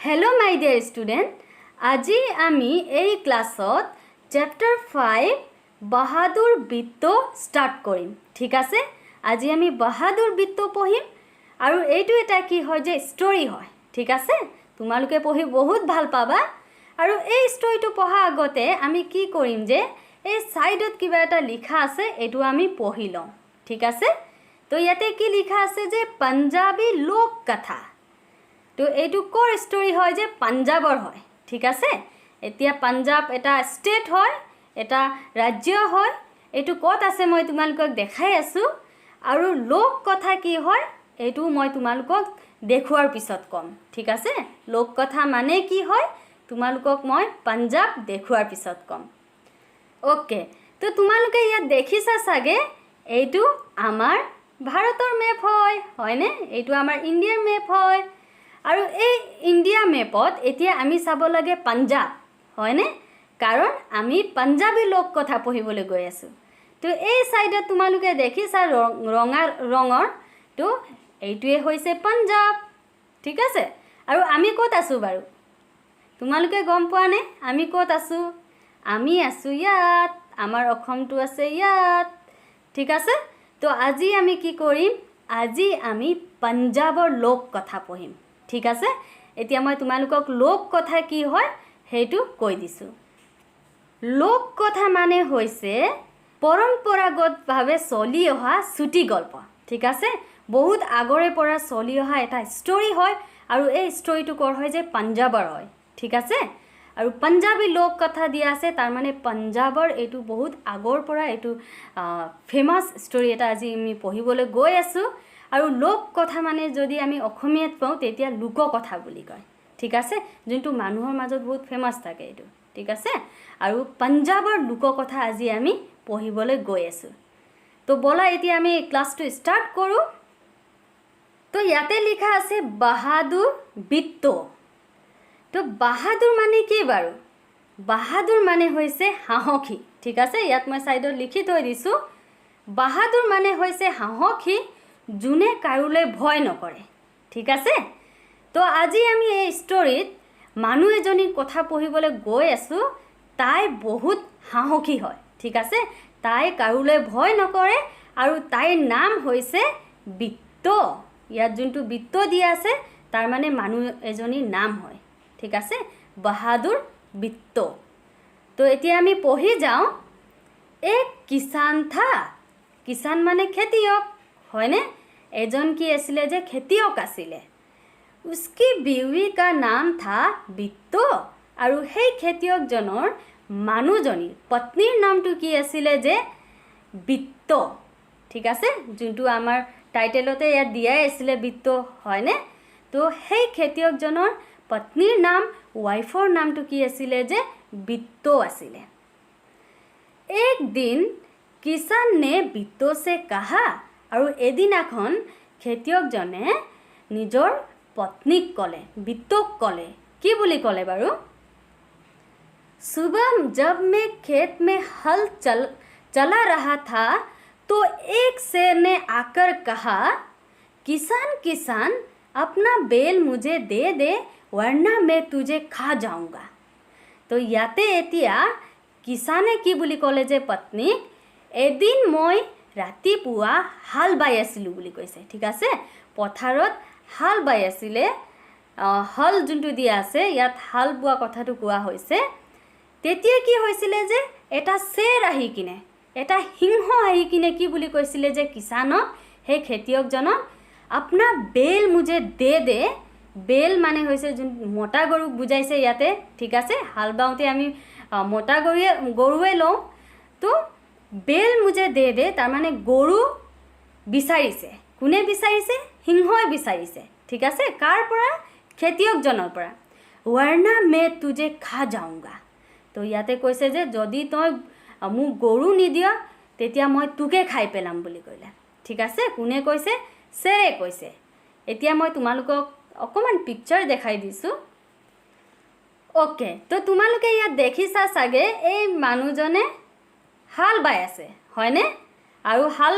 Hello my dear student, আজি আমি এই ক্লাছত চ্যাপ্টাৰ 5 বাহাদুৰ বৃত্ত স্টাৰ্ট কৰিম ঠিক আছে আজি আমি বাহাদুৰ বৃত্ত পঢ়িম আৰু এইটো এটা কি হয় যে ষ্টৰী হয় ঠিক আছে তোমালোকে পঢ়ি বহুত ভাল পাবা আৰু এই ষ্টৰীটো পঢ়া আগতে আমি কি কৰিম যে এই সাইডত কিবা এটা লিখা আছে এটো আমি পঢ়ি লম ঠিক আছে তো ইয়াতে কি লিখা আছে যে পাঞ্জাবী লোক কথা তো এইটো কোৰ ষ্টৰী হয় যে পাঞ্জাবৰ হয় ঠিক আছে এতিয়া পাঞ্জাব এটা ষ্টেট হয় এটা ৰাজ্য হয় এইটো কত আছে মই তোমালোকক দেখাই আছো আৰু লোক কথা কি হয় এইটো মই তোমালোকক দেখুৱাৰ পিছত কম ঠিক আছে লোক কথা মানে কি হয় তোমালোকক মই পাঞ্জাব দেখুৱাৰ পিছত কম ওকে তো তোমালোকে ইয়াত দেখিছা সাগে এইটো আমাৰ ভাৰতৰ মেপ হয় হয়নে এইটো আমাৰ ইণ্ডিয়াৰ মেপ হয় আৰু এই ইণ্ডিয়া মেপত এতিয়া আমি চাব লাগে পাঞ্জাব হয়নে কাৰণ আমি পাঞ্জাবী লোক কথা পঢ়িবলৈ গৈ আছো তো এই সাইডত তোমালোকে দেখিছা ৰঙৰ তো এইটোৱে হৈছে পাঞ্জাব ঠিক আছে আৰু আমি ক'ত আছো বাৰু তোমালোকে গম পোৱা নে আমি ক'ত আছো আমি আছো ইয়াত আমাৰ অসমটো আছে ইয়াত ঠিক আছে তো আজি আমি কি কৰিম আজি আমি পাঞ্জাবৰ লোক কথা পঢ়িম ঠিক আছে এতিয়া মই তোমালোকক লোক কথা কি হয় হেতু কৈ দিছো লোক কথা মানে হৈছে পৰম্পৰাগতভাৱে চলি অহা ছুটি গল্প ঠিক আছে বহুত আগৰে পৰা চলি অহা এটা ষ্টৰী হয় আৰু এই ষ্টৰীটো কৰ হয় যে পাঞ্জাবৰ হয় ঠিক আছে আৰু পাঞ্জাবী লোক কথা দিয়া আছে তাৰ মানে পাঞ্জাবৰ এটো বহুত আগৰ পৰা এটো ফেমাস ষ্টৰী এটা আজি আমি পঢ়িবলৈ গৈ আছো আৰু লোক কথা মানে যদি আমি অসমীয়াত পাও তেতিয়া লোক কথা বুলি কয় ঠিক আছে যোনটো মানুহৰ মাজত বহুত ফেমাস থাকে এটো ঠিক আছে আৰু পাঞ্জাবৰ লোক কথা আজি আমি পঢ়িবলৈ গৈ আছো তো বলা এতিয়া আমি ক্লাসটো স্টার্ট কৰো তো ইয়াতে লিখা আছে বাহাদুৰ বৃত্ত তো বাহাদুৰ মানে কি বাৰু বাহাদুৰ মানে হৈছে সাহসী ঠিক আছে ইয়াত মই সাইডত লিখি থৈ দিছো বাহাদুৰ মানে হৈছে সাহসী জুনে কাৰুলৈ ভয় নকৰে ঠিক আছে তো আজি আমি এই ষ্টৰীত মানুহ এজনীৰ কথা পঢ়িবলৈ গৈ আছো তাই বহুত সাহসী হয় ঠিক আছে তাই কাৰুলৈ ভয় নকৰে আৰু তাইৰ নাম হৈছে বৃত্ত ইয়াত যোনটো বৃত্ত দিয়া আছে তাৰ মানে মানুহ এজনীৰ নাম হয় ঠিক আছে বাহাদুৰ বৃত্ত তো এতিয়া আমি পঢ়ি যাও এক কিसान था কিसान মানে খেতিয়ক হয়নে এজন কি আছিলে যে খেতিয়ক আছিলে उसकी बीवी का नाम था বৃত্ত আৰু সেই খেতিয়কজনৰ মানুহজনীৰ পত্নীৰ নামটো কি আছিলে যে বৃত্ত ঠিক আছে যোনটো আমাৰ টাইটেলতে ইয়াত দিয়াই আছিলে বৃত্ত হয়নে তো সেই খেতিয়কজনৰ पत्नीर नाम वाइफर नाम तो की आसिले जे बृत्त आसिले एक दिन किसान ने बृत्त से कहा और एदिनाखन खेतियक जने निजर पत्नीक कले बृत्तक कले की बुली कले बारू सुबह जब मैं खेत में हल चला रहा था तो एक शेर ने आकर कहा किसान किसान अपना बैल मुझे दे दे वरना मैं तुझे खा जाऊंगा तो याते एतिया किसाने की बुली कले जे पत्नी एदिन মই ৰাতিপুৱা হাল বাই আছিল বুলি কৈছে ঠিক আছে পথাৰত হাল বাই আছিলে হল যোনটো দিয়া আছে ইয়াত হাল বুৱা কথাটো কোৱা হৈছে তেতিয়া কি হৈছিলে যে এটা शेर আহি কিনে এটা সিংহ আহি কিনে কি বুলি কৈছিলে যে কিসানক হে খেতিয়কজনক अपना बेल मुझे दे दे बेल माने होइसे जोन मोटा गरु बुझाइसे याते ठीक আছে हाल बाउते आमी मोटा गरुए लो तो बेल मुझे दे दे तार माने गरु बिचारिसे कोने बिचारिसे सिंहय बिचारिसे ठीक আছে कार পৰা খেতিয়ক জনৰ পৰা वरना मैं तुझे खा जाऊंगा तो याते কৈছে যে যদি তই মু গরু নিদিয়া তেতিয়া মই তোকে খাই পেলাম বুলি কইলা ঠিক আছে কোনে কৈছে शेरे কৈছে এতিয়া মই তোমালোকক অকমান পিকচাৰ দেখাই দিছো ওকে তো তোমালোকে ইয়াত দেখিছা সাগে এই মানুহজনে হাল বাই আছে হয়নে আৰু হাল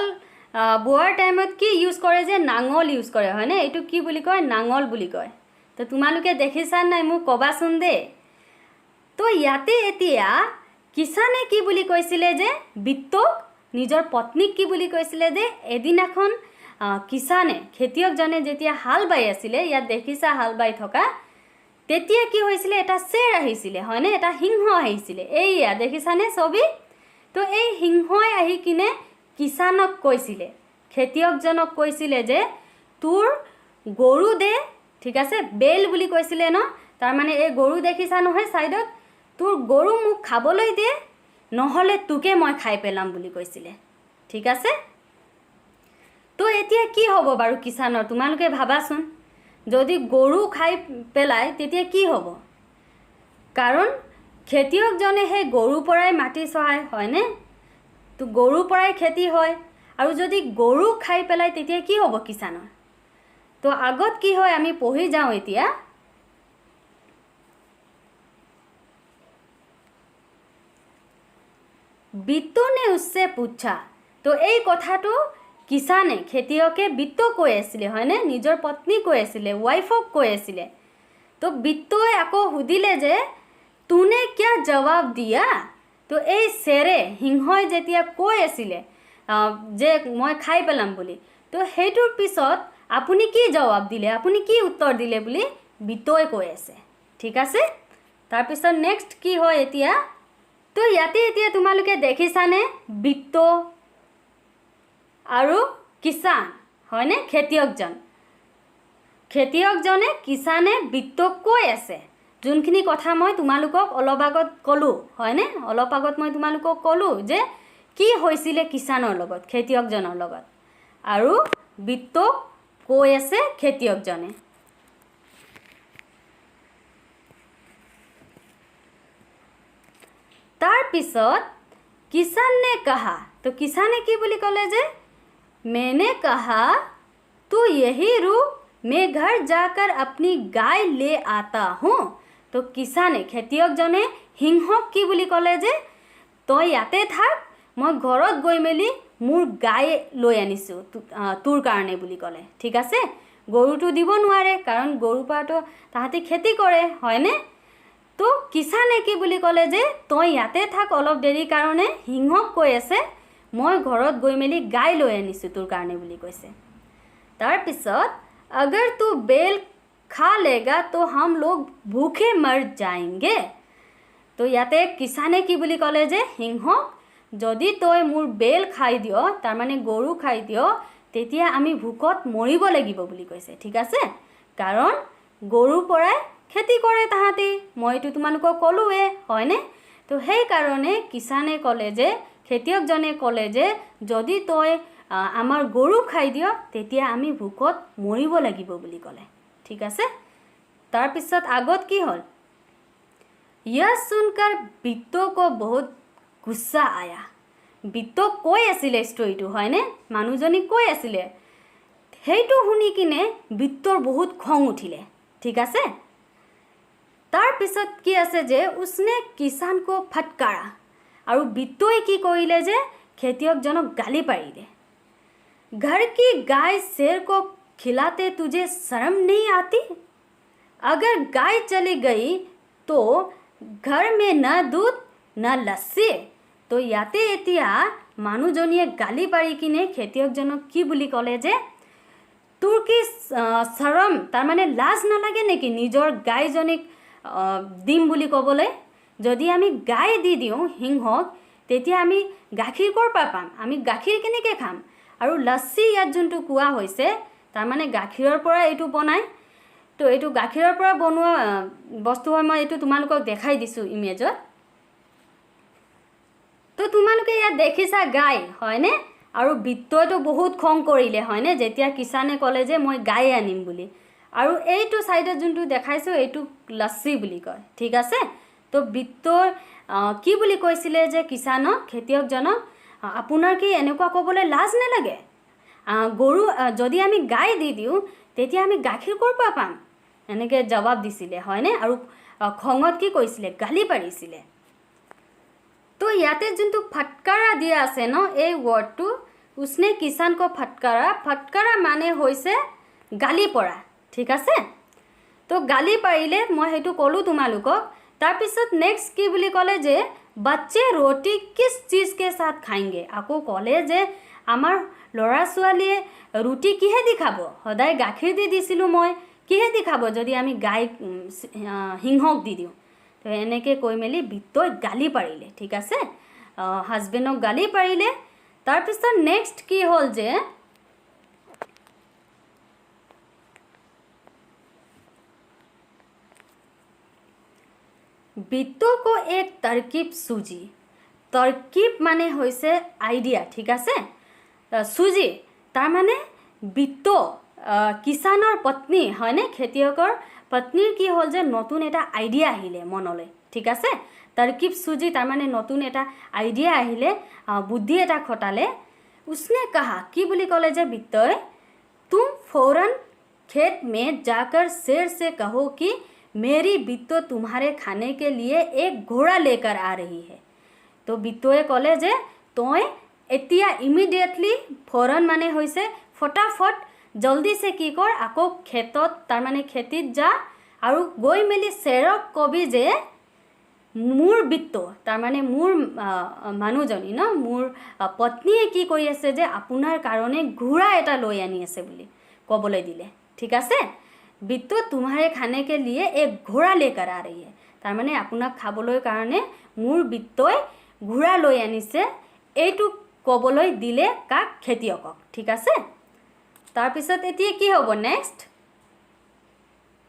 বোৱাৰ টাইমত কি ইউজ কৰে যে নাঙল ইউজ কৰে হয়নে এটো কি বুলি কয় নাঙল বুলি কয় তো তোমালোকে দেখিছা নাই মোক ক'বাচোন দে। তো ইয়াতে এতিয়া কিষানে কি বুলি কৈছিলে যে বিত্তক নিজৰ পত্নীক কি বুলি কৈছিলে যে এদিনাখন কিষানে খেতিয়কজনে যেতিয়া হাল বাই আছিলে, ইয়াত দেখিছা হাল বাই থকা, তেতিয়া কি হৈছিলে এটা চেৰ আহিছিলে হয়নে, এটা সিংহ আহিছিলে। এইয়া দেখিছানে ছবি। তো এই সিংহই আহি কিনে কিষানক কৈছিলে, খেতিয়কজনক কৈছিলে যে তোৰ গৰু দে, ঠিক আছে, বেল বুলি কৈছিলে ন, তাৰমানে এই গৰু দেখিছা নহয় ছাইডত, তোৰ গৰু মোক খাবলৈ দে, নহ'লে তোকে মই খাই পেলাম বুলি কৈছিলে, ঠিক আছে। তো এতিয়া কি হ'ব বাৰু কিষানৰ, তোমালোকে ভাবাচোন, যদি গৰু খাই পেলায় তেতিয়া কি হ'ব? কাৰণ খেতিয়কজনে সেই গৰুৰ পৰাই মাটি চহায় হয়নে, তো গৰুৰ পৰাই খেতি হয়, আৰু যদি গৰু খাই পেলায় তেতিয়া কি হ'ব কিষানৰ? তো আগত কি হয় আমি পঢ়ি যাওঁ এতিয়া। বিত্ত নে উসছে পুচ্ছা। তো এই কথাটো কিষানে খেতিয়কে বিত্ত কৈ আছিলে হয়নে, নিজৰ পত্নী কৈ আছিলে, ৱাইফক কৈ আছিলে। তো বিত্তই আকৌ সুধিলে যে তুনে কিয়া জবাব দিয়া। তো এই চেৰে সিংহই যেতিয়া কৈ আছিলে যে মই খাই পেলাম বুলি, তো সেইটোৰ পিছত আপুনি কি জবাব দিলে, আপুনি কি উত্তৰ দিলে বুলি বিত্তই কৈ আছে, ঠিক আছে। তাৰপিছত নেক্সট কি হয় এতিয়া। তো ইয়াতে এতিয়া তোমালোকে দেখিছানে বিত্ত আৰু কিষান হয়নে, খেতিয়কজনে কিষানে বিত্তক কৈ আছে যোনখিনি কথা মই তোমালোকক অলপ আগত ক'লোঁ হয়নে, অলপ আগত মই তোমালোকক ক'লোঁ যে কি হৈছিলে কিষানৰ লগত, খেতিয়কজনৰ লগত, আৰু বিত্তক কৈ আছে খেতিয়কজনে। তাৰপিছত किसान ने कहा, तो किसाने की बोली कॉलेज है, मैंने कहा तू यही रुक, मैं घर जाकर अपनी गाय ले आता हूँ। तो किसाने खेतियकजने सिंहक की बोली कॉलेज है, तो याते थाक मैं घरत गई मेली मोर गाय লৈ আনিছোঁ তোৰ কাৰণে বুলি ক'লে, ঠিক আছে। গৰুটো দিব নোৱাৰে কাৰণ গৰুৰ পৰাটো তাহাঁতি খেতি কৰে হয়নে। তো কিষানে কি বুলি ক'লে যে তই ইয়াতে থাক অলপ দেৰি কাৰণে, সিংহক কৈ আছে মই ঘৰত গৈ মেলি গাই লৈ আনিছোঁ তোৰ কাৰণে বুলি কৈছে। তাৰপিছত अगर तू बेल खा लेगा तो हम लोग भूखे मर जाएंगे। तो ইয়াতে কিষানে কি বুলি ক'লে যে সিংহক যদি তই মোৰ বেল খাই দিয়, তাৰমানে গৰু খাই দিয়, তেতিয়া আমি ভোকত মৰিব লাগিব বুলি কৈছে, ঠিক আছে। কাৰণ গৰুৰ পৰাই খেতি কৰে তাহাঁতি, মইতো তোমালোকক ক'লোৱে হয়নে। তো সেইকাৰণে কিষানে ক'লে যে, খেতিয়কজনে ক'লে যে যদি তই আমাৰ গৰু খাই দিয় তেতিয়া আমি ভোকত মৰিব লাগিব বুলি ক'লে, ঠিক আছে। তাৰপিছত আগত কি হ'ল, यह सुनकर बिट्टो को बहुत गुस्सा आया। बिट्टो কৈ আছিলে ষ্টৰীটো হয়নে, মানুহজনী কৈ আছিলে, সেইটো শুনি কিনে বিট্টৰ বহুত খং উঠিলে, ঠিক আছে। তাৰপিছত কি আছে যে उसने किसान को फटकारा, আৰু বিট্টই কি কৰিলে যে খেতিয়কজনক গালি পাৰিলে। घर की गाय शेर को खिलाते तुझे शर्म नहीं आती? अगर गाय चली गई तो घर में न दूध न लस्सी। तो ইয়াতে এতিয়া মানুহজনীয়ে গালি পাৰি কিনে খেতিয়কজনক কি বুলি ক'লে যে তোৰ কি শৰম, তাৰমানে লাজ নালাগে নেকি নিজৰ গাইজনীক দিম বুলি ক'বলৈ? যদি আমি গাই দি দিওঁ সিংহক তেতিয়া আমি গাখীৰ ক'ৰ পৰা পাম, আমি গাখীৰ কেনেকৈ খাম? আৰু লস্সি ইয়াত যোনটো কোৱা হৈছে তাৰমানে গাখীৰৰ পৰা এইটো বনায়। তো এইটো গাখীৰৰ পৰা বনোৱা বস্তু হয়, মই এইটো তোমালোকক দেখাই দিছোঁ ইমেজত। তো তোমালোকে ইয়াত দেখিছা গাই হয়নে, আৰু বিট্টইতো বহুত খং কৰিলে হয়নে যেতিয়া কিষানে ক'লে যে মই গাই আনিম বুলি। আৰু এইটো ছাইডত যোনটো দেখাইছোঁ এইটো লস্সি বুলি কয়, ঠিক আছে। তো বিট্টই কি বুলি কৈছিলে যে কিষানক, খেতিয়কজনক, আপোনাৰ কি এনেকুৱা ক'বলৈ লাজ নালাগে? গৰু যদি আমি গাই দি দিওঁ তেতিয়া আমি গাখীৰ ক'ৰ পৰা পাম, এনেকৈ জবাব দিছিলে হয়নে। আৰু খঙত কি কৈছিলে, গালি পাৰিছিলে। তো ইয়াতে যোনটো ফটকাৰা দিয়া আছে ন এই ৱৰ্ডটো, उसने किसान को फटकारा, फटकारा মানে হৈছে গালি পৰা, ঠিক আছে। তো গালি পাৰিলে মই সেইটো ক'লোঁ তোমালোকক। তাৰপিছত নেক্সট কি বুলি ক'লে যে बच्चे रोटी किस चीज़ के साथ खाएंगे। আকৌ ক'লে যে আমাৰ ল'ৰা ছোৱালীয়ে ৰুটি কিহে দি খাব, সদায় গাখীৰ দি দিছিলোঁ মই, কিহে দি খাব যদি আমি গাই সিংহক দি দিওঁ। তো এনেকৈ কৈ মেলি বিত্তই গালি পাৰিলে, ঠিক আছে, হাজবেণ্ডক গালি পাৰিলে। তাৰপিছত নেক্সট কি হ'ল যে बित्तो को एक तरकीब सूझी। तरकीब माने होइसे आइडिया, ठीक আছে। सूझी तार माने बित्तो किसाনৰ पत्नी হয়নে, খেতিয়কৰ पत्नीर কি হ'ল যে নতুন এটা আইডিয়া আহিলে মনলৈ, ঠিক আছে। तरकीब सूझी तार माने नतुन एटा आइडिया আহিলে, बुद्धि एटा खटाले। उसने कहा कि बोली कॉले जे बित्तोय, तुम फौरन खेत में जाकर शेर से कहो कि मेरी बित्तो तुम्हारे खाने के लिए एक घोड़ा लेकर आ रही है। तो बित्तोए कॉले जे तोय एतिया इमिडिएटली, फौरन माने होइसे फटाफट जल्दी से की कर आको खेतत तार माने खेतित जा और गई मेली शेरक कबी जे मोर बित्तो तार माने मोर मानुजनी न मोर पत्नीये की करि आछे जे आपुनार कारणे घोड़ा एटा लई आनि आछे बुली कबले दिले, ठीक আছে। बित्तो तुम्हारे खाने के लिए एक घोड़ा लेकर आ रही है। तार माने आपुनाक खाबलोय कारणे मोर बित्तोय घोड़ा लई आनिছে, এইটো কবলৈ দিলে কাক, খেতিয়কক, ঠিক আছে। তাৰপিছত এতিয়া কি হ'ব নেক্সট,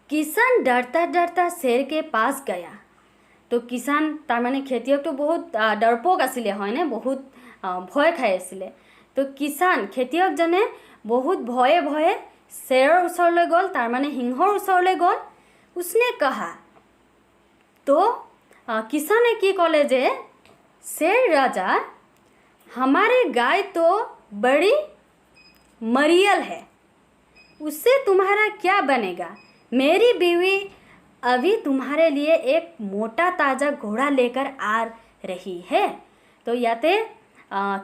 किसान डरता डरता शेर के पास गया। तो किसान तार माने खेतियक तो बहुत डरपोक आছিলে হয়নে, बहुत भय खाই आছিলে। तो किसान खेतियक जने बहुत भये भये शेरर ऊसरले गल, तार माने सिंहर ऊसरले गल। उसने कहा, तो किसाने की कले जे शेर राजा, हमारे गाय तो बड़ी मरियल है, उससे तुम्हारा क्या बनेगा। मेरी बीवी अभी तुम्हारे लिए एक मोटा ताज़ा घोड़ा लेकर आ रही है। तो याते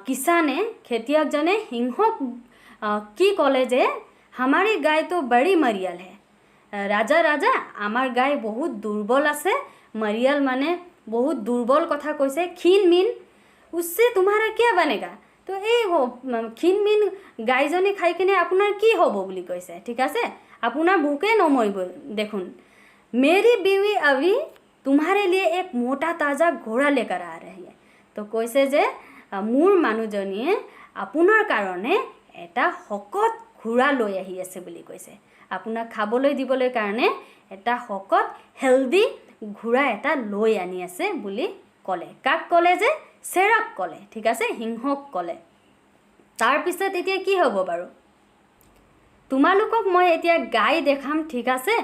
किसाने खेतियक जने सिंहक की कले जे हमारी गाय तो बड़ी मरियल है, राजा राजा आमार गाय बहुत दुर्बल आसे। मरियल माने बहुत दुर्बल कथा कैसे, क्षीण मीन, उससे तुम्हारा क्या बनेगा। तो এই ক্ষীণ মিন গাইজনী খাই কিনে আপোনাৰ কি হ'ব বুলি কৈছে, ঠিক আছে। আপোনাৰ ভোকে নমৰিব দেখোন। मेरी बीवी अभी तुम्हारे लिए एक मोटा ताज़ा घोड़ा लेकर आ रही है। तो কৈছে যে মোৰ মানুহজনীয়ে আপোনাৰ কাৰণে এটা শকত ঘোঁৰা লৈ আহি আছে বুলি কৈছে। আপোনাক খাবলৈ দিবলৈ কাৰণে এটা শকত হেলদি ঘোঁৰা এটা লৈ আনি আছে বুলি ক'লে। কাক ক'লে যে शेरक ক'লে, ঠিক আছে, সিংহক ক'লে। তাৰপিছত এতিয়া কি হ'ব বাৰু, তোমালোকক মই এতিয়া গাই দেখাম, ঠিক আছে।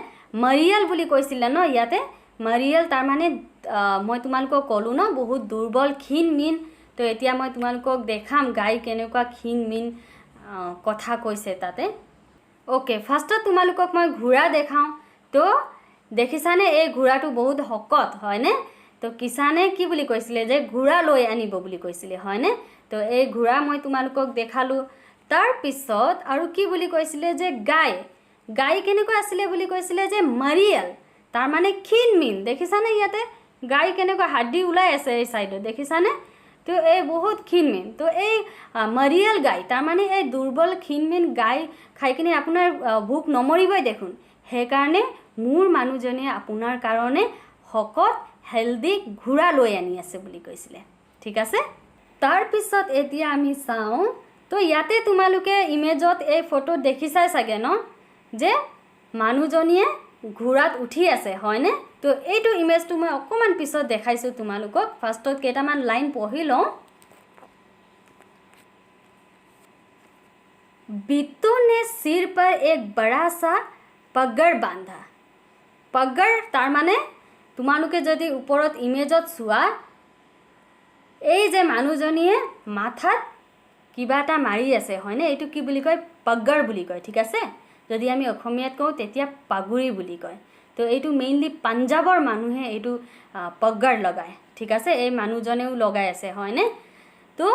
मरियल বুলি কৈছিলে ন ইয়াতে, मरियल तार माने मैं तुम्हालोকক ক'লো न बहुत दुर्बल क्षीण मीन। तो এতিয়া मैं तुम्हालोকক देखाम गाय केनेকুৱা क्षीण मीन कथा কৈছে ताते। ओके, फार्स्टत तुम्हालोকক मैं घोड़ा देखाऊँ। तो देखिसाने এই ঘোঁৰাটো बहुत শকত হয়নে। तो किसाने কি বুলি কৈছিলে যে ঘোঁৰা লৈ আনিব বুলি কৈছিলে হয়নে। তো এই ঘোঁৰা মই তোমালোকক দেখালোঁ। তাৰ পিছত আৰু কি বুলি কৈছিলে যে গাই, গাই কেনেকুৱা আছিলে বুলি কৈছিলে যে मरियल, तार माने क्षीण मीन। देखिसाने ইয়াতে गाय केनेকুৱা हाड्डी ওলাই আছে এই সাইডত, দেখিছানে। तो এই बहुत क्षीण मीन। तो এই मरियल गाय तार माने এই दुर्बल क्षीण मीन गाय খাই কিনে আপোনাৰ ভোক নমৰিবই দেখোন। সেইকাৰণে মোৰ মানুহজনীয়ে আপোনাৰ কাৰণে শকত হেলদি ঘোঁৰা লৈ আনি আছে বুলি কৈছিলে, ঠিক আছে। তাৰপিছত এতিয়া আমি চাওঁ। তো ইয়াতে তোমালোকে ইমেজত এই ফটো দেখিছাই চাগে ন, যে মানুহজনীয়ে ঘোঁৰাত উঠি আছে হয়নে। তো এইটো ইমেজটো মই অকণমান পিছত দেখাইছোঁ তোমালোকক। ফাৰ্ষ্টত কেইটামান লাইন পঢ়ি লওঁ। बित्तो ने सिर पर एक बड़ा सा पगड़ बांधा। पगड़ तार माने তোমালোকে যদি ওপৰত ইমেজত চোৱা, এই যে মানুহজনীয়ে মাথাত কিবা এটা মাৰি আছে হয়নে, এইটো কি বুলি কয়, পগড় বুলি কয়, ঠিক আছে। যদি আমি অসমীয়াত কওঁ তেতিয়া পাগুৰি বুলি কয়। তো এইটো মেইনলি পাঞ্জাবৰ মানুহে এইটো পগড় লগায়, ঠিক আছে। এই মানুহজনেও লগাই আছে হয়নে। তো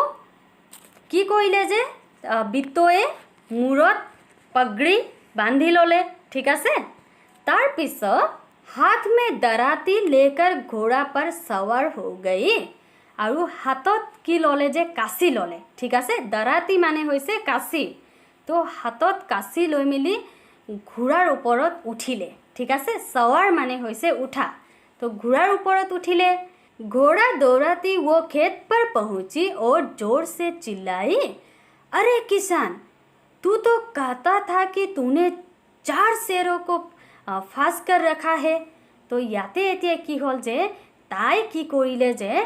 কি কৰিলে যে বিত্তয়ে মূৰত পাগড়ি বান্ধি ল'লে, ঠিক আছে। तार पिছত हाथ में दराती लेकर घोड़ा पर सवार हो गई আৰু হাতত কি ললে যে কাঁচি ললে ঠিক আছে দৰাতি মানে হৈছে কাঁচি তো হাতত কাঁচি লৈ মিলি ঘোড়াৰ ওপৰত উঠিলে ঠিক আছে সवार মানে হৈছে উঠা तो घोड़ार ऊपर उठिले घोड़ा दौड़ाती वो खेत पर पहुंची और जोर से चिल्लाई, अरे किसान, तू तो कहता था कि तूने 4 शेरों को फांस कर रखा है। तो याते एतिया की हल जे ताई की करिले जे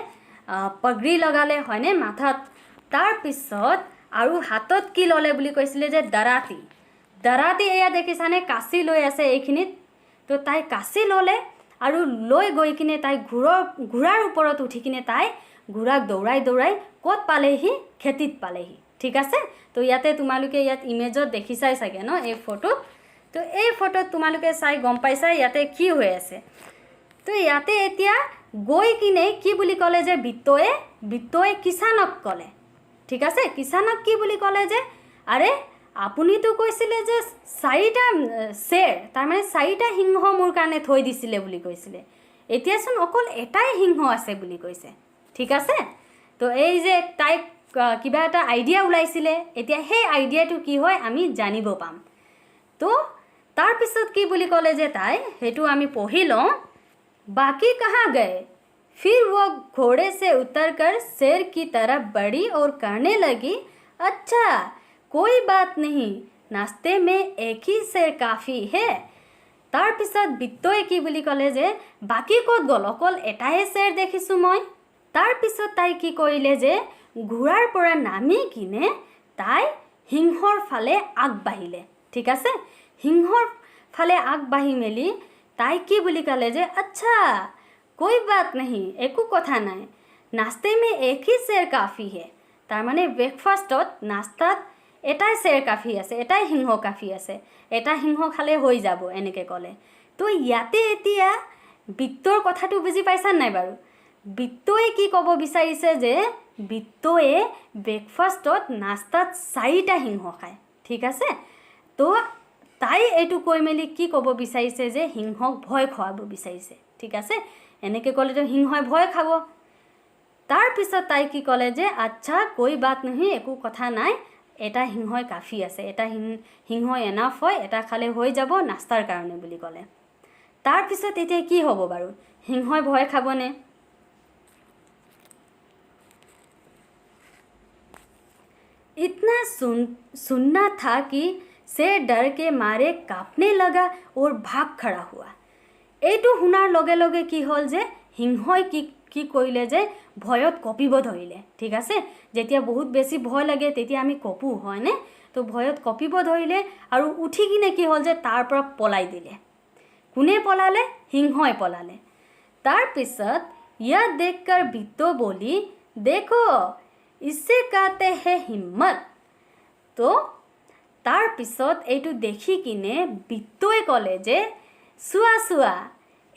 पगड़ी लगाले हयने माथात तार पिছত आरु हातत की लले बुली কৈছিলে जे दराती दराती एया देखिसाने कासी লৈ আছে এইখিনিত तो ताई कासी लले আৰু লৈ গৈ কিনে তাই ঘোড়াৰ ওপৰত উঠি কিনে তাই ঘোড়াক দৌৰাই দৌৰাই ক'ত পালেহি খেতিত পালেহি ঠিক আছে তো ইয়াতে তোমালোকে ইয়াত ইমেজত দেখিছাই চাগে ন এই ফটো তো এই ফটোত তোমালোকে চাই গম পাইছা ইয়াতে কি হৈ আছে তো ইয়াতে এতিয়া গৈ কিনে কি বুলি ক'লে যে বিত্তয়ে কিষানক ক'লে ঠিক আছে কিষানক কি বুলি ক'লে যে আৰে আপুনি তো কৈছিলে যে 4টা শেৰ তাৰ মানে 4টা সিংহ মোৰ কাৰণে থৈ দিছিলে বুলি কৈছিলে এতিয়াচোন অকল এটাই সিংহ আছে বুলি কৈছে ঠিক আছে তো এই যে তাই কিবা এটা আইডিয়া উলাইছিলে এতিয়া সেই আইডিয়াটো কি হয় আমি জানিব পাম তো তাৰ পিছত কি বুলি ক'লে যে তাই হেতু আমি পঢ়ি লওঁ बाकी कहाँ गए फिर वो घोड़े से उतरकर शेर की तरफ बढ़ी और कहने लगी, अच्छा कोई बात नहीं, नाश्ते में एक ही शेर काफ़ी है। तार पिছত बित्तोए की बुली कले जे बाकी कत गल अकल एटाहे शेर देखिছো মই तार पिছত ताई की करिले जे घोड़ार পৰা नामी किने ताई सिंहर फाले আগবাঢ়িলে ठीक আছে सिंहर फाले আগবাঢ়ি मेली ताई की बुली कले जे अच्छा कोई बात नहीं एको कथा नाय नाश्ते में एक ही शेर काफ़ी है तार माने ब्रेकफास्टत नास्तात एटाई शेर काफ़ी आछे एटाई सिंह काफ़ी आछे एटा सिंह खाले होई जाबो एनेके कले तो याते एतिया बित्तर कथाटो बुझी पाइछा नाय बारु बित्तोए की कब बिचारिছে जे बित्तोए ब्रेकफास्टत नास्तात 4टा सिंह खाय ठीक আছে तो ताई एटू কৈ মেলি কি কব বিচাৰিছে যে সিংহক ভয় খোৱাব বিচাৰিছে ঠিক আছে এনেকে কলে তো সিংহই ভয় খাব तार पिছত ताई की कले जे अच्छा कोई बात नहीं एको कथा नाय एटा सिंहय काफी আছে एटा सिंह एनाफ হয় एटा खाले হৈ যাব नास्तार कारणे বুলি কলে तार पिছত এতিয়া কি হ'ব বাৰু সিংহই ভয় খাবনে इतना सुनना था कि शेर डर के मारे कांपने लगा और भाग खड़ा हुआ एटू हुनार लगे लगे की हल जे सिंहय की करिले जे भयत कपिब धरिले ठीक আছে जेतिया बहुत बेसी भय लागे तेतिया आमी कपू हयने तो भयत कपिब धरिले आरु उठी किने की हल जे तार पर पलाई दिले कोने पलाले सिंहय पलाले तार पिছত यह देखकर बित्तो बोली देखो इससे कहते हैं हिम्मत तो तार पिছত एटू देखि किने बित्तोए कले जे सुआ सुआ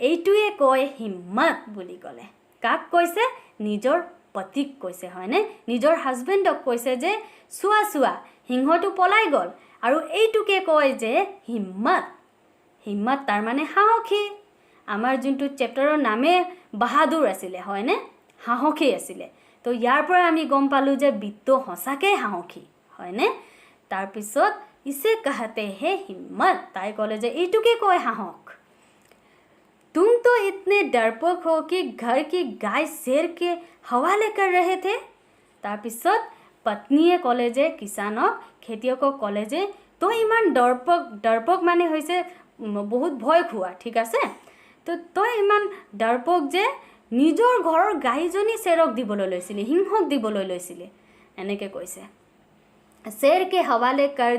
एटुए कय हिम्मत बुली कले काक কৈছে নিজৰ পতিক কৈছে হয়নে নিজৰ হাজবেণ্ডক কৈছে যে সুৱা সুৱা সিংহটো পলাই গল আৰু এইটুকে কয় যে হিম্মত হিম্মত তাৰ মানে সাহসী আমাৰ যোনটো চেপ্টাৰৰ নামে বাহাদুৰ আছিল হয়নে সাহসী আছিল তো ইয়াৰ পৰা আমি গম পালো যে বিত্তো হসাকে সাহসী হয়নে তাৰ পিছত ইसे कहते हैं हिम्मत তাই কলে যে এইটুকে কয় সাহস तुम तो इतने डरपोक हो कि घर की गाय शेर के हवाले कर रहे थे तार पिছত पत्नीये कले जे किसानक खेतियকক कले जे तो इमान डरपोक माने होइसे बहुत भय खुआ ठीक আছে तो तो इमान डरपोक जे निजर घৰৰ गायजनी शेरक दिबोलै लैसिले सिंहक दिबोलै लैसिले एनेके কৈছে शेर के हवाले कर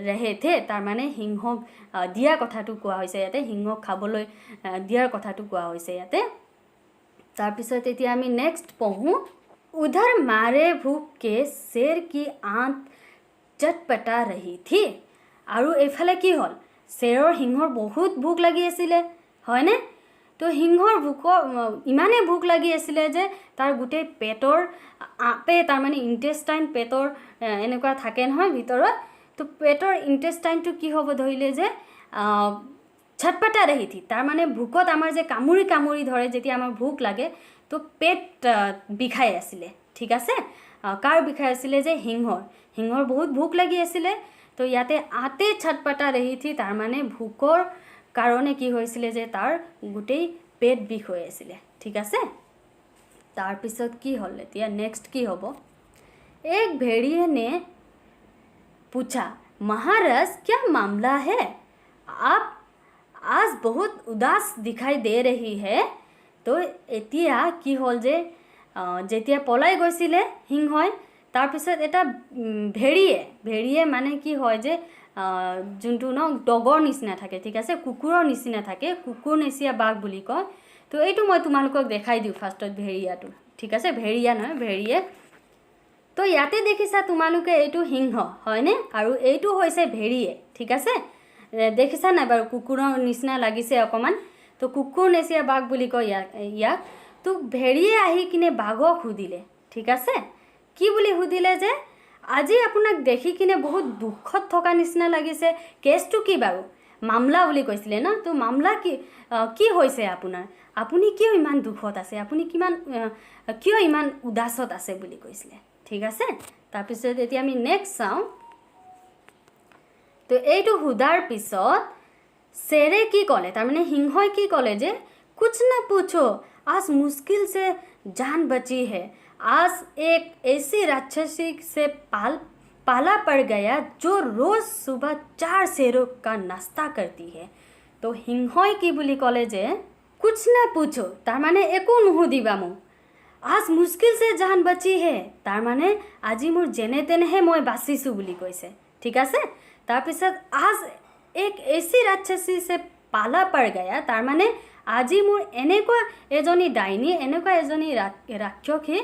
रहे थे तार माने सिंहक दिया कथाटो कोआ होइसे याते सिंहक खाबोलै दियार कथाटो कोआ होइसे याते तार पिছত एतिया आमी नेक्स्ट पढू उधर मारे भूख के शेर की आंत चटपटा रही थी आरु एफाले की हल शेरर सिंहर बहुत भूख लागि आছিলে हयने तो सिंहर भूख इमाने भूख लागि आছিলে जे तार गुटे पेटर आपे तार माने इंटेस्टाइन पेटर एनेका थाके নহয় ভিতৰত तो पेटर इंटेस्टाइन तो की हब धरिले जे छटपटा रही थी तार माने भूकत आमार जे कामुरी कामुरी धरे जेतिया आमार भूक लागे तो पेट बिखाई आसिले ठीक आछे कार बिखाई आसिले जे हिंहर बहुत भूक लगी आसिले तो याते आते छटपटा रही थी तार माने भूकर कारणे कि होइसिले जे तार गोटेई पेट बिख হৈ आसिले ठीक आछे तार पिছত कि हल एतिया नेक्स्ट कि हबो एक भेड़िए ने पूछा महाराज क्या मामला है आप आज बहुत उदास दिखाई दे रही है तो एतिया कि हल जे जेतिया पलाई गइसिले हिंहय तार पिছত एटा भेड़िए माने कि হয় जे जोंटु न डगर निचिना थाके ठीक आछे कुकुरर निचिना थाके कुकुर नेसिया बाघ बुली कय तो एटु मैं तुमालोকক देखाई दिउ फार्स्टत भेड़ियाटु ठीक आछे भेड़िया নহয় भेड़िए तो याते देखिसा तुमालोके एटु हिंह हयने आरु एटु होइसे भेड़िए ठीक आछे देखिसा ना बार कुकुरर निचिना लागिसे अकमान तो कुकुर नेसिया बाघ बुली कय याक तो भेड़िए आहि किने बाघक हुदिले ठीक आछे कि बुली हुदिले जे আজি আপোনাক দেখি কিনে বহুত দুখত থকা নিচিনা লাগিছে কেছটো কি বাৰু মামলা বুলি কৈছিলে না তো মামলা কি হৈছে আপোনাৰ আপুনি কিয় ইমান দুখত আছে আপুনি কিয় ইমান উদাসত আছে বুলি কৈছিলে ঠিক আছে তাৰ পিছত এতিয়া আমি নেক্সট চাও তো এইটো হুদাৰ পিছত शेरे की कले तार माने हिंहय की कले जे कुछ ना पूछो आज मुश्किल से जान बची है आज एक ऐसी राक्षसी से पाला पड़ गया जो रोज सुबह 4 शेरों का नाश्ता करती है तो हिंहय की बुली कले जे कुछ ना पूछो तार माने एको नुहुदिबा मो आज मुश्किल से जान बची है तार माने আজি मोर जेने तेनेहे मैं बाचिसु बुली कइसे ठीक आछे तार पिছত आज एक ऐसी राक्षसी से पाला पड़ गया तार माने আজি मोर एनेका एजनी डाइनी एनेका एजनी राक्षसी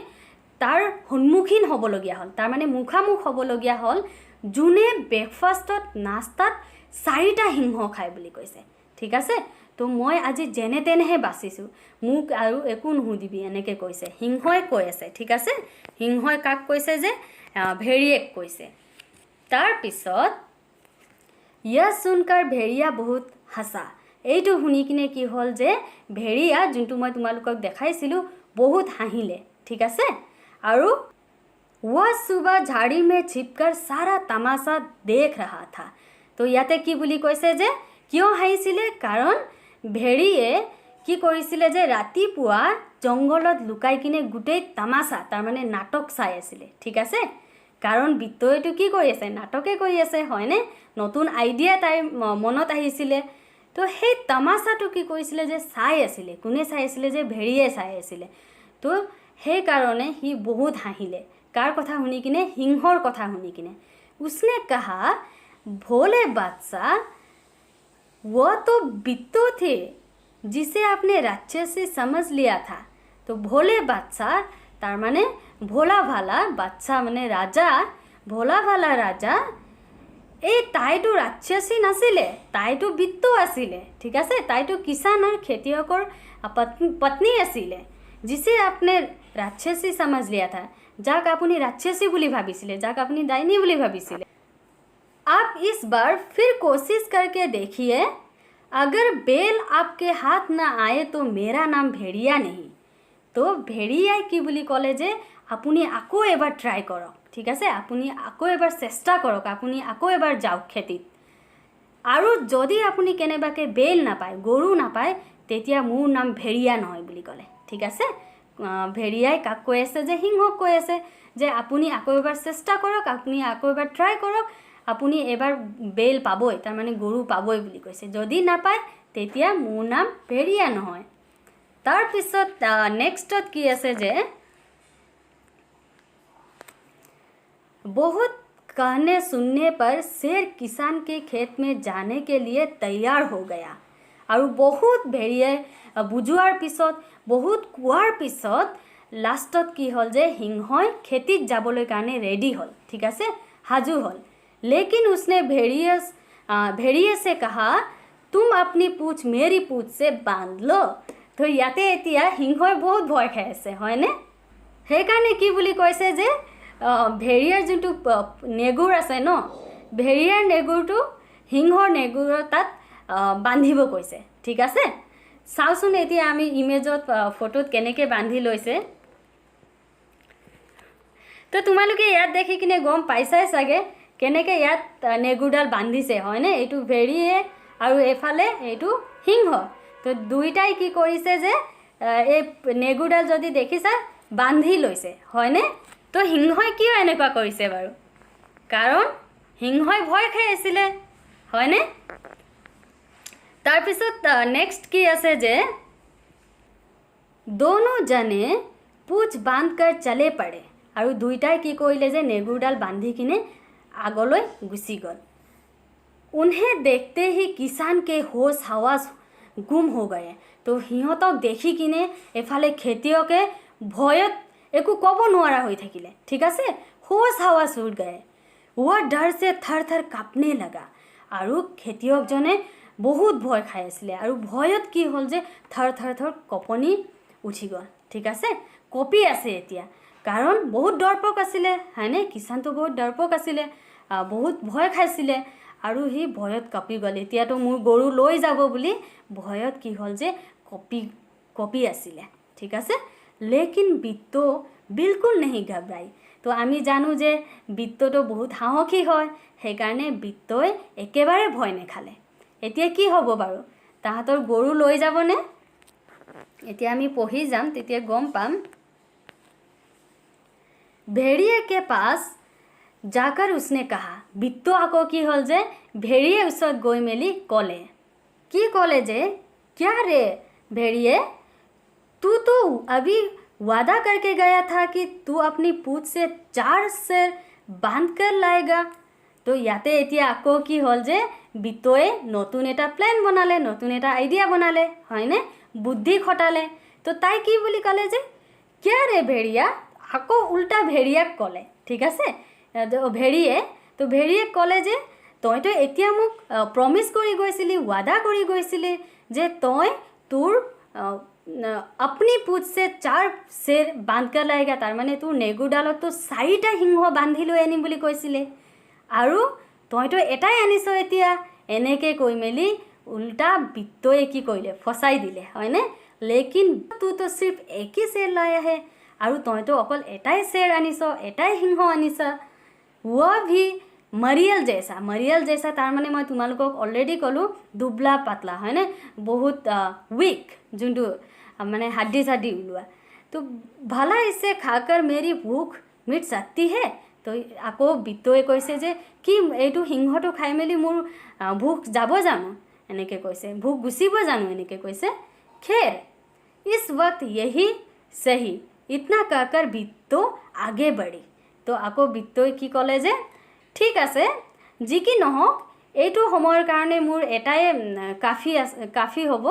तार सन्मुखीन हबलगिया हल तार माने मुखामुख हबलगिया हल जुने ब्रेकफास्टत नास्तात 4टा हिंह खाय बुली कइसे ठीक आछे तो मैं আজি जेने तेनेहे बाचिसु मुक आरु एको नुहुदिबि एनेके कइसे हिंहय कय आछे ठीक आछे हिंहय काक कइसे जे भेड़िएक कइसे तार पिছত यह सुनकर भेड़िया बहुत हँसा এইটো শুনি কিনে কি হল যে भेड़िया যোনটো মই তোমালোকক দেখাইছিলো बहुत হাঁহিলে ঠিক আছে আৰু वह सुबह झाड़ी में छिपकर सारा तमाशा देख रहा था तो याते की बुली কৈছে যে কিয় হাঁহিছিলে কাৰণ भेड़िए কি কৰিছিলে যে ৰাতিপুৱা জংগলত লুকাই কিনে গুটেই তামাশা তাৰ মানে নাটক চাই আছিল ঠিক আছে কাৰণ বিত্তয়টো কি কৰি আছে নাটকে কৰি আছে হয়নে নতুন আইডিয়া তাই মনত আহিছিলে তো সেই তামাশাটো কি কৰিছিলে যে চাই আছিল কোনে চাই আছিল যে भेड़िए চাই আছিল তো সেই কাৰণে হি বহুত হাঁহিলে কাৰ কথা শুনি কিনে হিংহৰ কথা শুনি কিনে उसने कहा भोले बादशाह वो तो बित्तो थे जिसे आपने राक्षसी समझ लिया था तो भोले बादशाह तार माने भोला भाला बादशाह माने राजा भोला भाला राजा ए ताइटो राक्षसी नासिले ताइटो बित्तो आसिले ठीक आछे ताइटो किसान और खेतियकर पत्नी आसिले जिसे आपने राक्षसी समझ लिया था जाक आपुनी राक्षसी बुली भाबिसिले जाक आपुनी डाइनी बुली भाबिसिले आप इस बार फिर कोशिश करके देखिए अगर बेल आपके हाथ ना आए तो मेरा नाम भेड़िया नहीं तो भेड़िया की बुली कले जे आपुनी आको एबार ट्राई करक ठीक आछे आपुनी आको एबार चेष्टा करक आपुनी आको एबार जाओक खेतित आरु जदि आपुनी केनेबाके बेल ना पाए गरु ना पाए तेतिया मोर नाम भेड़िया নহয় बुली कले ठीक आछे भेड़ियाय काक কৈ আছে যে হিংহক কৈ আছে যে आपुनी आको एबार चेष्टा करक आपुनी आको एबार ट्राई करक आपुनी एबार बेल पाबई तार माने गरु पाबई बुली কৈছে जदि ना पाए तेतिया मोर नाम भेड़िया নহয় तार पिছত नेक्स्टत की আছে जे बहुत कहने सुनने पर शेर किसान के खेत में जाने के लिए तैयार हो गया और बहुत भेड़िए बुझुआर पिছত बहुत कुआर पिছত लास्टत की हल जे हिंहय खेतित जाबले कारणे रेडी हल ठीक आछे हाजू हल लेकिन उसने भेड़िए से कहा तुम अपनी पूछ मेरी पूछ से बांध लो तो याते एतिया हिंहय बहुत भय खाই আছে হয়নে সেই কাৰণে কি বুলি কৈছে যে भेड़ियार जोंटु नेगुर आछे न भेड़ियार नेगुरटु हिंहर नेगुर तात বান্ধিব কৈছে ঠিক আছে চাওচোন এতিয়া আমি ইমেজত ফটোত কেনেকৈ বান্ধি লৈছে তো তোমালোকে ইয়াত দেখি কিনে গম পাইছাই চাগে কেনেকৈ ইয়াত নেগুৰডাল বান্ধিছে হয়নে এইটো ভেৰিয়ে আৰু এফালে এইটো সিংহ তো দুইটাই কি কৰিছে যে এই নেগুৰডাল যদি দেখিছা বান্ধি লৈছে হয়নে তো সিংহই কিয় এনেকুৱা কৰিছে বাৰু কাৰণ সিংহই ভয় খাই আছিলে হয়নে তাৰপিছত নেক্সট কি আছে যে दोनों जने पूछ बांध कर चले पड़े আৰু দুইটাই কি কৰিলে যে নেগুৰডাল বান্ধি কিনে আগলৈ গুচি গ'ল उन्हें देखते ही किसान के होश हवास गुम हो गए तो সিহঁতক দেখি কিনে এফালে খেতিয়কে ভয়ত একো ক'ব নোৱাৰা হৈ থাকিলে ঠিক আছে होश हवास उड़ गए वह डर से थर थर कांपने लगा আৰু খেতিয়কজনে বহুত ভয় খাই আছিলে আৰু ভয়ত কি হ'ল যে থৰ থৰ থৰ কঁপনি উঠি গ'ল ঠিক আছে কপি আছে এতিয়া কাৰণ বহুত ডৰপক আছিলে হয়নে কিষাণটো বহুত ডৰপক আছিলে বহুত ভয় খাইছিলে আৰু সি ভয়ত কঁপি গ'ল এতিয়াতো মোৰ গৰু লৈ যাব বুলি ভয়ত কি হ'ল যে কপি আছিলে ঠিক আছে লেকিন বিত্তো বিলকুল नहीं घबराई তো আমি জানো যে বিত্তটো বহুত সাহসী হয় সেইকাৰণে বিত্তই একেবাৰে ভয় নেখালে এতিয়া কি হ'ব বাৰু তাহাঁতৰ গৰু লৈ যাবনে এতিয়া আমি পঢ়ি যাম তেতিয়া গম পাম भेड़िए के पास जाकर उसने कहा बित्तो आको की हल जे भेड़िए उसत गई मेली कले की कले जे क्या रे भेड़िए तू तो अभी वादा करके गया था कि तू अपनी पूंछ से 4 शेर बांध कर लाएगा तो याते एतिया आको की हल जे बित्तोए नतुन एटा प्लान बनाले नतुन एटा आइडिया बनाले हयने बुद्धि खटाले तो ताई की बोली कले जे क्या रे भेड़िया आको उल्टा भेड़ियाक कले ठीक আছে भेड़िए तो भेड़ियाक कले जे तई तो एतिया मुक प्रमिस करि गइसिली वादा करि गइसिली जे तई तोर अपनी पूछ से 4 शेर बांध कर लाएगा तार माने तोर नेगुरडाলত तो 4টা সিংহ বান্ধি লৈ আনিম বুলি কৈছিলে আৰু তই তো এটাই আনিছ এতিয়া এনেকে কৈ মেলি উল্টা বিত্তয়ে কি কইলে ফসাই দিলে হয়নে लेकिन तू तो सिर्फ एक ही शेर लाया है আৰু তই তো অকল এটাই शेर আনিছ এটাই সিংহ আনিছ वो भी मरियल जैसा तार माने मैं तुम्हालोকক अलरेडी कलो दुबला पातला है ना बहुत वीक जुंटू माने हड्डी साड्डी उलुआ तो भला इसे खाकर मेरी भूख मिट सकती है तो आको बित्तोए কৈছে যে কি এইটো সিংহটো খাই মেলি মোৰ ভूख যাব জানো এনেকে কৈছে ভूख গুছিব জানো এনেকে কৈছে খেৰ इस वक्त यही सही इतना कहकर बित्तो आगे बढ़ी तो आको बित्तोए की कले जे ठीक আছে जी की নহক এইটো সময়ৰ কাৰণে মোৰ এটাই কাফি হ'ব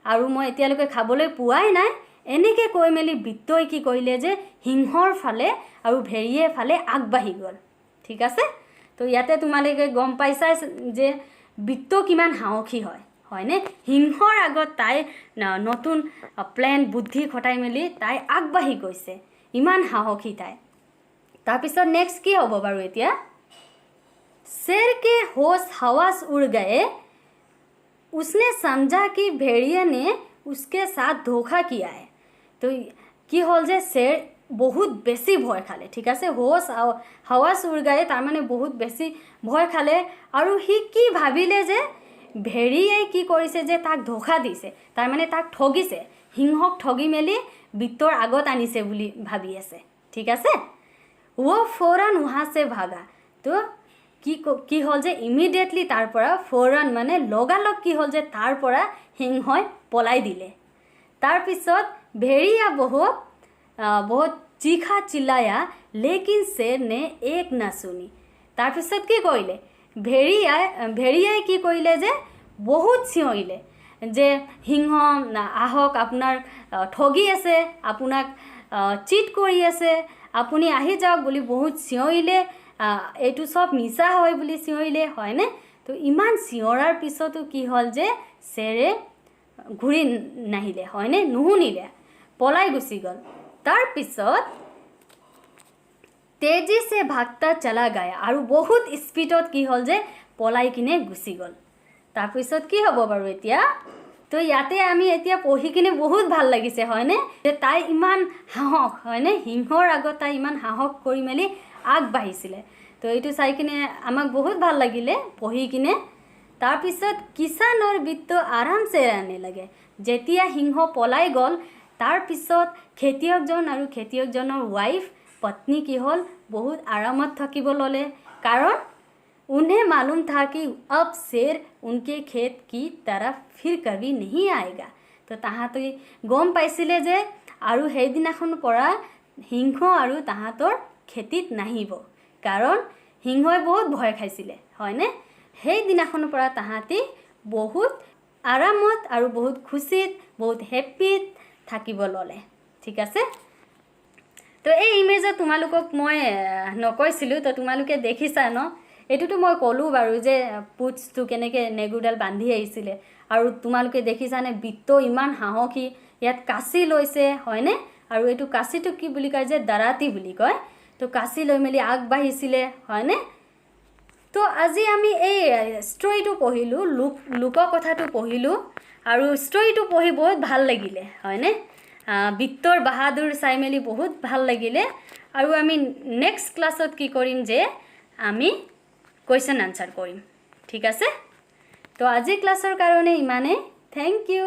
আৰু মই এতিয়ালৈকে খাবলৈ পোৱাই নাই এনেকে কৈ মেলি বিত্তই কি কইলে যে সিংহৰ ফালে আৰু ভেৰিয়ে ফালে আগবাঢ়ি গ'ল ঠিক আছে তো ইয়াতে তোমালোকে গম পাইছা যে বিত্ত কিমান সাহসী হয় হয়নে সিংহৰ আগত তাই নতুন প্ল্যান বুদ্ধি খটাই মেলি তাই আগবাঢ়ি গৈছে ইমান সাহসী তাই তাৰপিছত নেক্সট কি হ'ব বাৰু এতিয়া शेर के होश हवास उड़ गए उसने समझा कि भेड़िए ने उसके साथ धोखा किया है तो की हल जे शेर बहुत बेसी भय खाले ठीक আছে होश हवास उड़ गए तार माने बहुत बेसी भय खाले और ही की भाबिले जे भेड़िए की करिसे जे ताक धोखा दिसे तार माने ताक ठगिसे सिंहक ठगी मेली बित्तर आगत आनिसे बुली भाबी আছে ठीक আছে वो फौरन वहाँ से भागा तो কি হল যে ইমিডিয়েটলি তাৰ পৰা ফৌৰন মানে লগালগ কি হল যে তাৰ পৰা সিংহই পলাই দিলে তাৰ পিছত भेड़िया बहुत चीखा चिल्लाया लेकिन शेर ने एक ना सुनी তাৰ পিছত কি কৰিলে भेड़ियाই কি কৰিলে যে বহুত চিঞৰিলে যে সিংহ আহক আপোনাৰ ঠগি আছে আপোনাক চিট কৰি আছে আপুনি আহি যাওক বুলি বহুত চিঞৰিলে এইটো সব মিছা হয় বুলি চিঞৰিলে হয়নে তো ইমান চিঞৰাৰ পিছতো কি হল যে शेरे ঘূৰি নাহিলে হয়নে নুহুনিলে পলাই গুচি গল তাৰ পিছত तेजी से भागता चला गया और बहुत स्पीडत की हल जे पलाई किने गुसी गल তাৰপিছত কি হ'ব বাৰু এতিয়া তো ইয়াতে আমি এতিয়া পঢ়ি কিনে বহুত ভাল লাগিছে হয়নে যে তাই ইমান সাহস হয়নে সিংহৰ আগত তাই ইমান সাহস কৰি মেলি আগবাঢ়িছিলে তো এইটো চাই কিনে আমাক বহুত ভাল লাগিলে পঢ়ি কিনে তাৰপিছত কিষাণৰ বৃত্ত আৰামছে আনে লাগে যেতিয়া সিংহ পলাই গ'ল তাৰপিছত খেতিয়কজন আৰু খেতিয়কজনৰ ৱাইফ पत्नी की हल बहुत आरामत থাকিব ললে कारण उन्हें मालूम था कि अब शेर उनके खेत की तरफ फिर कभी नहीं आएगा तो ताहाते गम पाइছিলে যে আৰু সেইদিনাখন পৰা সিংহ আৰু তাহাতৰ খেতিত নাহিব কাৰণ সিংহই বহুত ভয় খাইছিলে হয়নে সেইদিনাখন পৰা তাহাতি বহুত আৰামত আৰু বহুত খুশিত বহুত হেপিত থাকিব ললে ঠিক আছে তো এই ইমেজত তোমালোকক মই নকৈছিলো তো তোমালোকে দেখিছা ন এটোটো মই কলো বাৰু যে পুচটো কেনেকে নেগুডাল বান্ধি আহিছিলে আৰু তোমালোকে দেখিছানে বিত্ত ইমান হাঁহকি ইয়াত কাচি লৈছে হয়নে আৰু এটো কাচিটো কি বুলি কয় যে দাৰাতি বুলি কয় তো কাচি লৈ মেলি আগবাঢ়িছিলে হয়নে তো আজি আমি এই ষ্টৰীটো পঢ়িলো লোক কথাটো পঢ়িলো আৰু ষ্টৰীটো পঢ়ি বহুত ভাল লাগিলে হয়নে বিত্তৰ বাহাদুৰ চাই মেলি বহুত ভাল লাগিলে আৰু আমি নেক্সট ক্লাছত কি কৰিম যে আমি কোৱেশ্চন আনসাৰ কৰিম ঠিক আছে তো আজি ক্লাছৰ কাৰণে ইমানে থ্যাংক ইউ